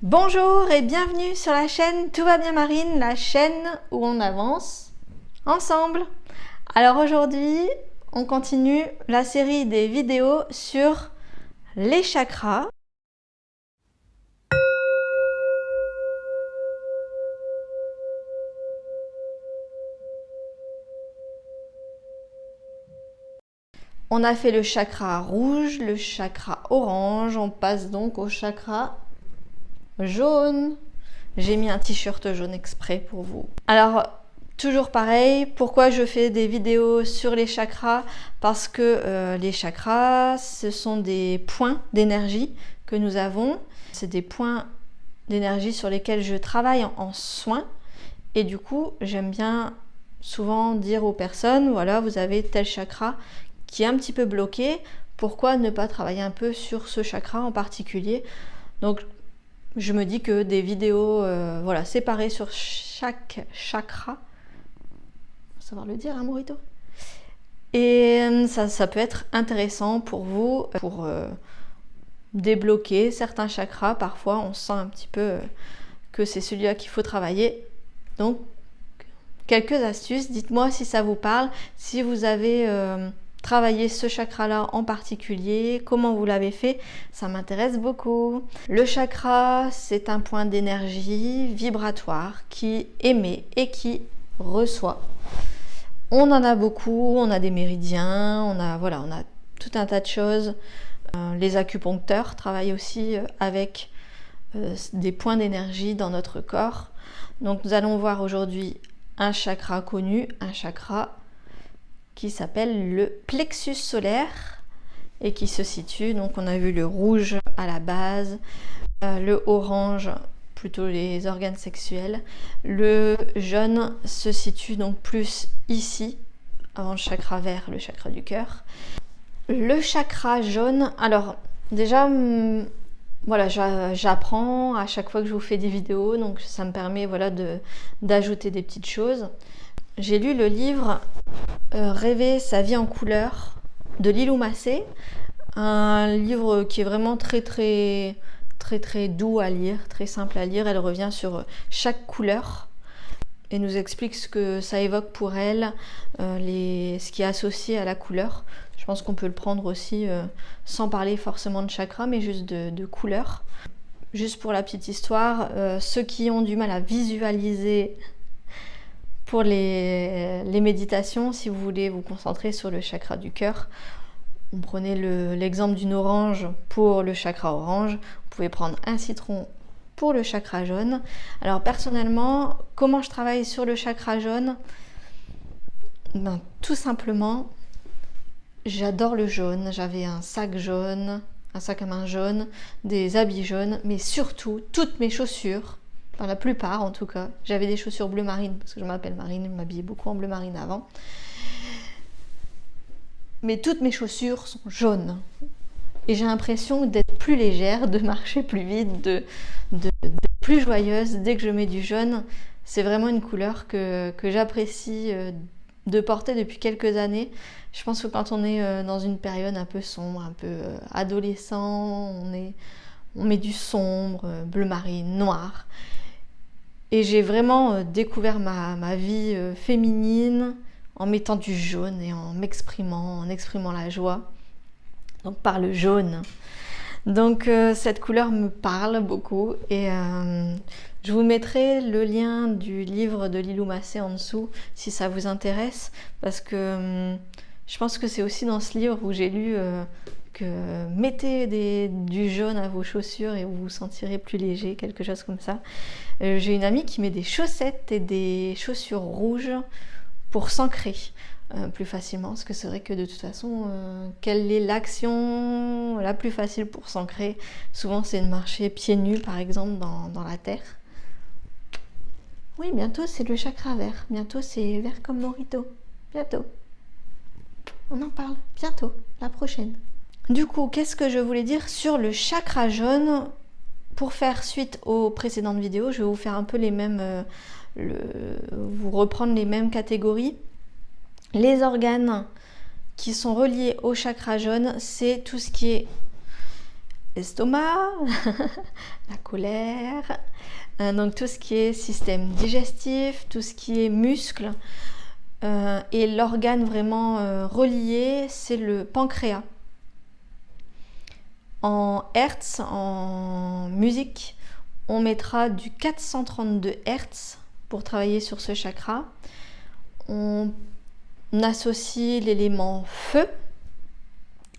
Bonjour et bienvenue sur la chaîne Tout va bien Marine, la chaîne où on avance ensemble. Alors aujourd'hui, on continue la série des vidéos sur les chakras. On a fait le chakra rouge, le chakra orange, on passe donc au chakra jaune. J'ai mis un t-shirt jaune exprès pour vous. Alors, toujours pareil, pourquoi je fais des vidéos sur les chakras? Parce que les chakras, ce sont des points d'énergie que nous avons. C'est des points d'énergie sur lesquels je travaille en soins. Et du coup, j'aime bien souvent dire aux personnes, voilà, vous avez tel chakra qui est un petit peu bloqué. Pourquoi ne pas travailler un peu sur ce chakra en particulier? Donc, je me dis que des vidéos voilà, séparées sur chaque chakra, faut savoir le dire, hein, Morito. Et ça peut être intéressant pour vous, pour débloquer certains chakras. Parfois, on sent un petit peu que c'est celui-là qu'il faut travailler. Donc, quelques astuces. Dites-moi si ça vous parle, si vous avez travailler ce chakra-là en particulier, comment vous l'avez fait, ça m'intéresse beaucoup. Le chakra, c'est un point d'énergie vibratoire qui émet et qui reçoit. On en a beaucoup, on a des méridiens, on a tout un tas de choses. Les acupuncteurs travaillent aussi avec des points d'énergie dans notre corps. Donc nous allons voir aujourd'hui un chakra connu, un chakra qui s'appelle le plexus solaire et qui se situe, donc on a vu le rouge à la base, le orange plutôt les organes sexuels, le jaune se situe donc plus ici, avant le chakra vert, le chakra du cœur. Le chakra jaune, alors déjà voilà, j'apprends à chaque fois que je vous fais des vidéos, donc ça me permet voilà, d'ajouter des petites choses. J'ai lu le livre Rêver sa vie en couleur de Lilou Massé, un livre qui est vraiment très doux à lire, très simple à lire. Elle revient sur chaque couleur et nous explique ce que ça évoque pour elle, ce qui est associé à la couleur. Je pense qu'on peut le prendre aussi sans parler forcément de chakra, mais juste de couleur. Juste pour la petite histoire, ceux qui ont du mal à visualiser pour les méditations, si vous voulez vous concentrer sur le chakra du cœur, vous prenez l'exemple d'une orange pour le chakra orange, vous pouvez prendre un citron pour le chakra jaune. Alors personnellement, comment je travaille sur le chakra jaune? Tout simplement, j'adore le jaune. J'avais un sac jaune, un sac à main jaune, des habits jaunes, mais surtout toutes mes chaussures. Enfin, la plupart en tout cas. J'avais des chaussures bleu marine parce que je m'appelle Marine, je m'habillais beaucoup en bleu marine avant. Mais toutes mes chaussures sont jaunes. Et j'ai l'impression d'être plus légère, de marcher plus vite, de plus joyeuse dès que je mets du jaune. C'est vraiment une couleur que j'apprécie de porter depuis quelques années. Je pense que quand on est dans une période un peu sombre, un peu adolescent, on met du sombre, bleu marine, noir. Et j'ai vraiment découvert ma vie féminine en mettant du jaune et en exprimant la joie. Donc par le jaune. Donc cette couleur me parle beaucoup et je vous mettrai le lien du livre de Lilou Massé en dessous si ça vous intéresse, parce que je pense que c'est aussi dans ce livre où j'ai lu que mettez du jaune à vos chaussures et vous vous sentirez plus léger, quelque chose comme ça. J'ai une amie qui met des chaussettes et des chaussures rouges pour s'ancrer plus facilement, parce que c'est vrai que de toute façon, quelle est l'action la plus facile pour s'ancrer? Souvent c'est de marcher pieds nus par exemple dans la terre. Oui, bientôt c'est le chakra vert, bientôt c'est vert comme Morito, bientôt. On en parle bientôt, la prochaine. Du coup, qu'est-ce que je voulais dire sur le chakra jaune? Pour faire suite aux précédentes vidéos, je vais vous faire un peu les mêmes, vous reprendre les mêmes catégories. Les organes qui sont reliés au chakra jaune, c'est tout ce qui est l'estomac, la colère, donc tout ce qui est système digestif, tout ce qui est muscles. Et l'organe vraiment relié, c'est le pancréas. En Hertz, en musique, on mettra du 432 Hertz pour travailler sur ce chakra. On associe l'élément feu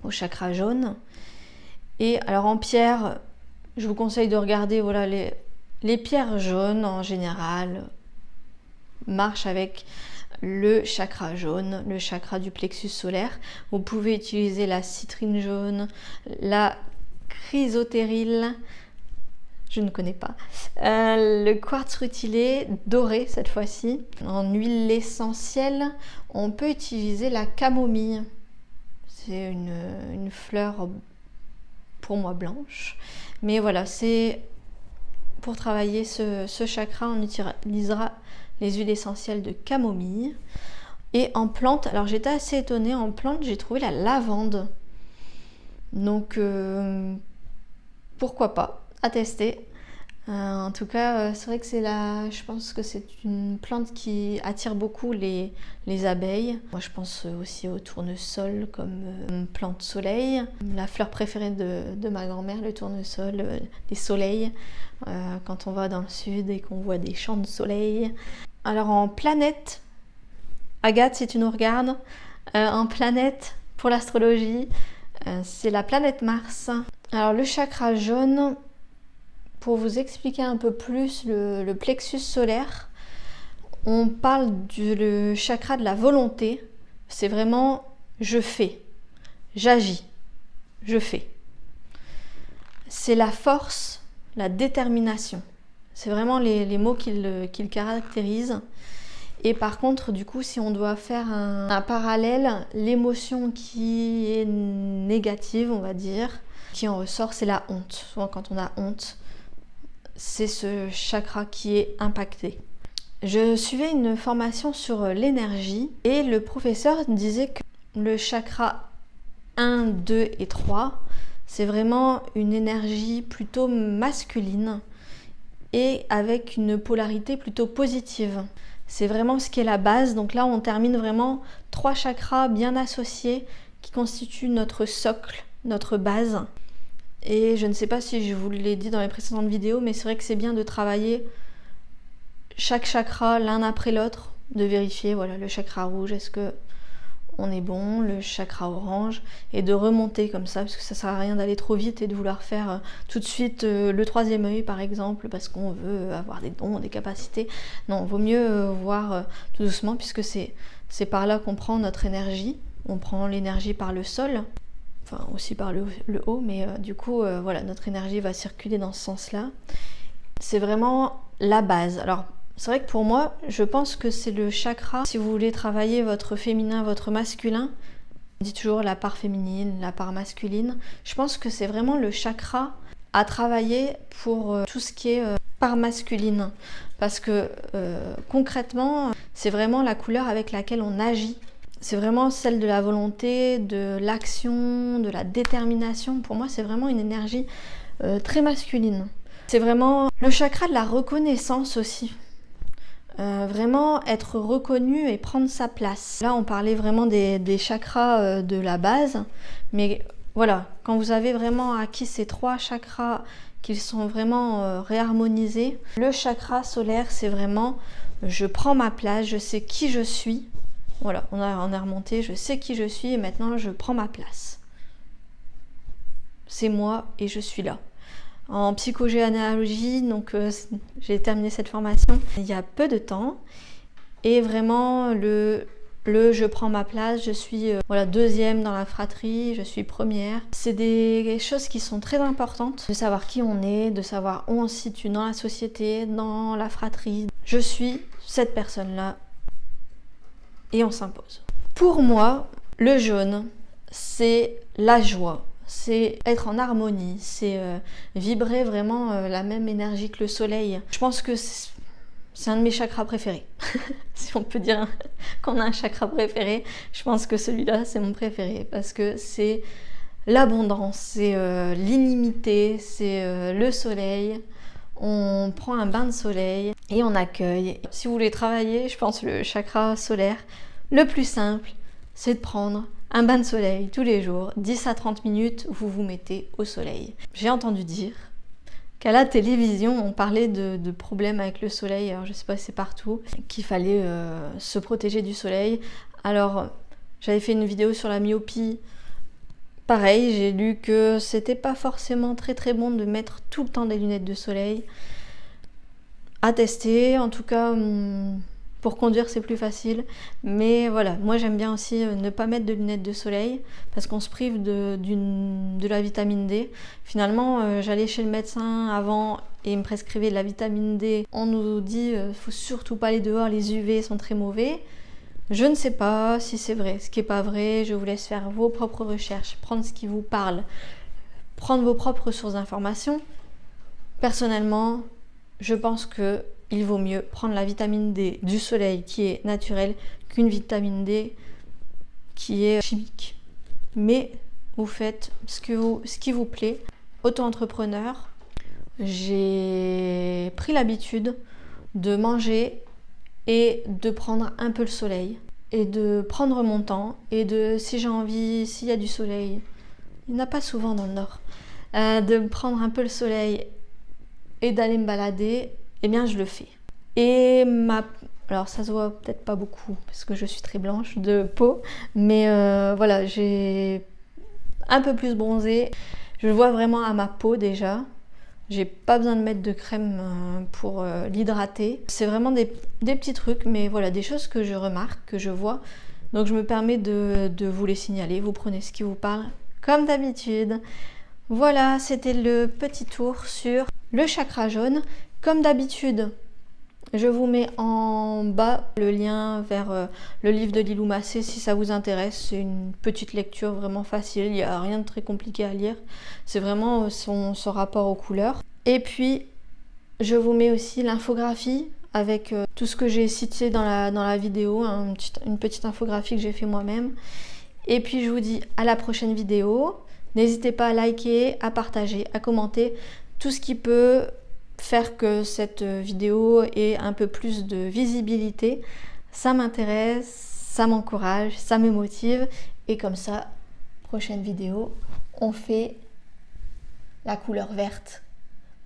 au chakra jaune. Et alors en pierre, je vous conseille de regarder voilà, les pierres jaunes en général marchent avec le chakra jaune, le chakra du plexus solaire. Vous pouvez utiliser la citrine jaune, la chrysotéryle, je ne connais pas, le quartz rutilé doré cette fois-ci. En huile essentielle, on peut utiliser la camomille. C'est une fleur pour moi blanche. Mais voilà, c'est pour travailler ce chakra, on utilisera les huiles essentielles de camomille. Et en plante, alors j'étais assez étonnée, en plante j'ai trouvé la lavande. Donc pourquoi pas, à tester. En tout cas, c'est vrai que je pense que c'est une plante qui attire beaucoup les abeilles. Moi, je pense aussi au tournesol comme plante soleil. La fleur préférée de ma grand-mère, le tournesol, les soleils. Quand on va dans le sud et qu'on voit des champs de soleil. Alors en planète, Agathe, si tu nous regardes, en planète pour l'astrologie, c'est la planète Mars. Alors le chakra jaune, pour vous expliquer un peu plus le plexus solaire, on parle du chakra de la volonté. C'est vraiment je fais, j'agis, je fais. C'est la force, la détermination. C'est vraiment les mots qui le caractérisent. Et par contre, du coup, si on doit faire un parallèle, l'émotion qui est négative, on va dire, qui en ressort, c'est la honte. Souvent, quand on a honte, c'est ce chakra qui est impacté. Je suivais une formation sur l'énergie et le professeur disait que le chakra 1, 2 et 3, c'est vraiment une énergie plutôt masculine et avec une polarité plutôt positive. C'est vraiment ce qui est la base. Donc là, on termine vraiment 3 chakras bien associés qui constituent notre socle, notre base. Et je ne sais pas si je vous l'ai dit dans les précédentes vidéos, mais c'est vrai que c'est bien de travailler chaque chakra l'un après l'autre, de vérifier, voilà, le chakra rouge, est-ce que on est bon, le chakra orange, et de remonter comme ça, parce que ça sert à rien d'aller trop vite et de vouloir faire tout de suite le 3e œil par exemple, parce qu'on veut avoir des dons, des capacités. Non, vaut mieux voir tout doucement, puisque c'est par là qu'on prend notre énergie. On prend l'énergie par le sol, enfin aussi par le haut, mais du coup, voilà, notre énergie va circuler dans ce sens-là. C'est vraiment la base. Alors, c'est vrai que pour moi, je pense que c'est le chakra, si vous voulez travailler votre féminin, votre masculin, on dit toujours la part féminine, la part masculine, je pense que c'est vraiment le chakra à travailler pour tout ce qui est part masculine. Parce que concrètement, c'est vraiment la couleur avec laquelle on agit. C'est vraiment celle de la volonté, de l'action, de la détermination. Pour moi, c'est vraiment une énergie très masculine. C'est vraiment le chakra de la reconnaissance aussi. Vraiment être reconnu et prendre sa place. Là, on parlait vraiment des chakras de la base. Mais voilà, quand vous avez vraiment acquis ces 3 chakras qui sont vraiment réharmonisés, le chakra solaire, c'est vraiment je prends ma place, je sais qui je suis. Voilà, on est remonté, je sais qui je suis et maintenant je prends ma place. C'est moi et je suis là. En psychogénéalogie, donc j'ai terminé cette formation il y a peu de temps. Et vraiment, le je prends ma place, je suis voilà, 2e dans la fratrie, je suis 1re. C'est des choses qui sont très importantes, de savoir qui on est, de savoir où on se situe dans la société, dans la fratrie. Je suis cette personne-là et on s'impose. Pour moi, le jaune, c'est la joie. C'est être en harmonie, c'est vibrer vraiment la même énergie que le soleil. Je pense que c'est un de mes chakras préférés. Si on peut dire qu'on a un chakra préféré, je pense que celui-là, c'est mon préféré. Parce que c'est l'abondance, c'est l'illimité, c'est le soleil. On prend un bain de soleil et on accueille. Si vous voulez travailler, je pense le chakra solaire, le plus simple, c'est de prendre un bain de soleil tous les jours, 10 à 30 minutes, vous vous mettez au soleil. J'ai entendu dire qu'à la télévision, on parlait de problèmes avec le soleil, alors je sais pas si c'est partout, qu'il fallait se protéger du soleil. Alors, j'avais fait une vidéo sur la myopie. Pareil, j'ai lu que c'était pas forcément très très bon de mettre tout le temps des lunettes de soleil. À tester, en tout cas, pour conduire c'est plus facile. Mais voilà, moi j'aime bien aussi ne pas mettre de lunettes de soleil parce qu'on se prive de la vitamine D. Finalement, j'allais chez le médecin avant et il me prescrivait de la vitamine D. On nous dit faut surtout pas aller dehors, les UV sont très mauvais. Je ne sais pas si c'est vrai, ce qui n'est pas vrai, je vous laisse faire vos propres recherches, prendre ce qui vous parle, prendre vos propres sources d'informations. Personnellement, je pense qu'il vaut mieux prendre la vitamine D du soleil qui est naturelle qu'une vitamine D qui est chimique. Mais vous faites ce qui vous plaît. Auto-entrepreneur, j'ai pris l'habitude de manger et de prendre un peu le soleil et de prendre mon temps et de, si j'ai envie, s'il y a du soleil, il n'y en a pas souvent dans le nord, de prendre un peu le soleil et d'aller me balader, eh bien je le fais. Et alors ça se voit peut-être pas beaucoup parce que je suis très blanche de peau, mais voilà, j'ai un peu plus bronzé, je le vois vraiment à ma peau déjà. J'ai pas besoin de mettre de crème pour l'hydrater. C'est vraiment des petits trucs, mais voilà, des choses que je remarque, que je vois. Donc je me permets de vous les signaler. Vous prenez ce qui vous parle, comme d'habitude. Voilà, c'était le petit tour sur le chakra jaune. Comme d'habitude, je vous mets en bas le lien vers le livre de Lilou Massé si ça vous intéresse. C'est une petite lecture vraiment facile, il n'y a rien de très compliqué à lire. C'est vraiment son rapport aux couleurs. Et puis, je vous mets aussi l'infographie avec tout ce que j'ai cité dans la vidéo, hein, une petite infographie que j'ai fait moi-même. Et puis, je vous dis à la prochaine vidéo. N'hésitez pas à liker, à partager, à commenter tout ce qui peut faire que cette vidéo ait un peu plus de visibilité. Ça m'intéresse, ça m'encourage, ça me motive. Et comme ça, prochaine vidéo, on fait la couleur verte.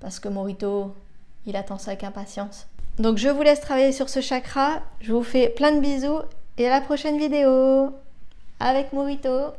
Parce que Morito, il attend ça avec impatience. Donc je vous laisse travailler sur ce chakra. Je vous fais plein de bisous et à la prochaine vidéo avec Morito.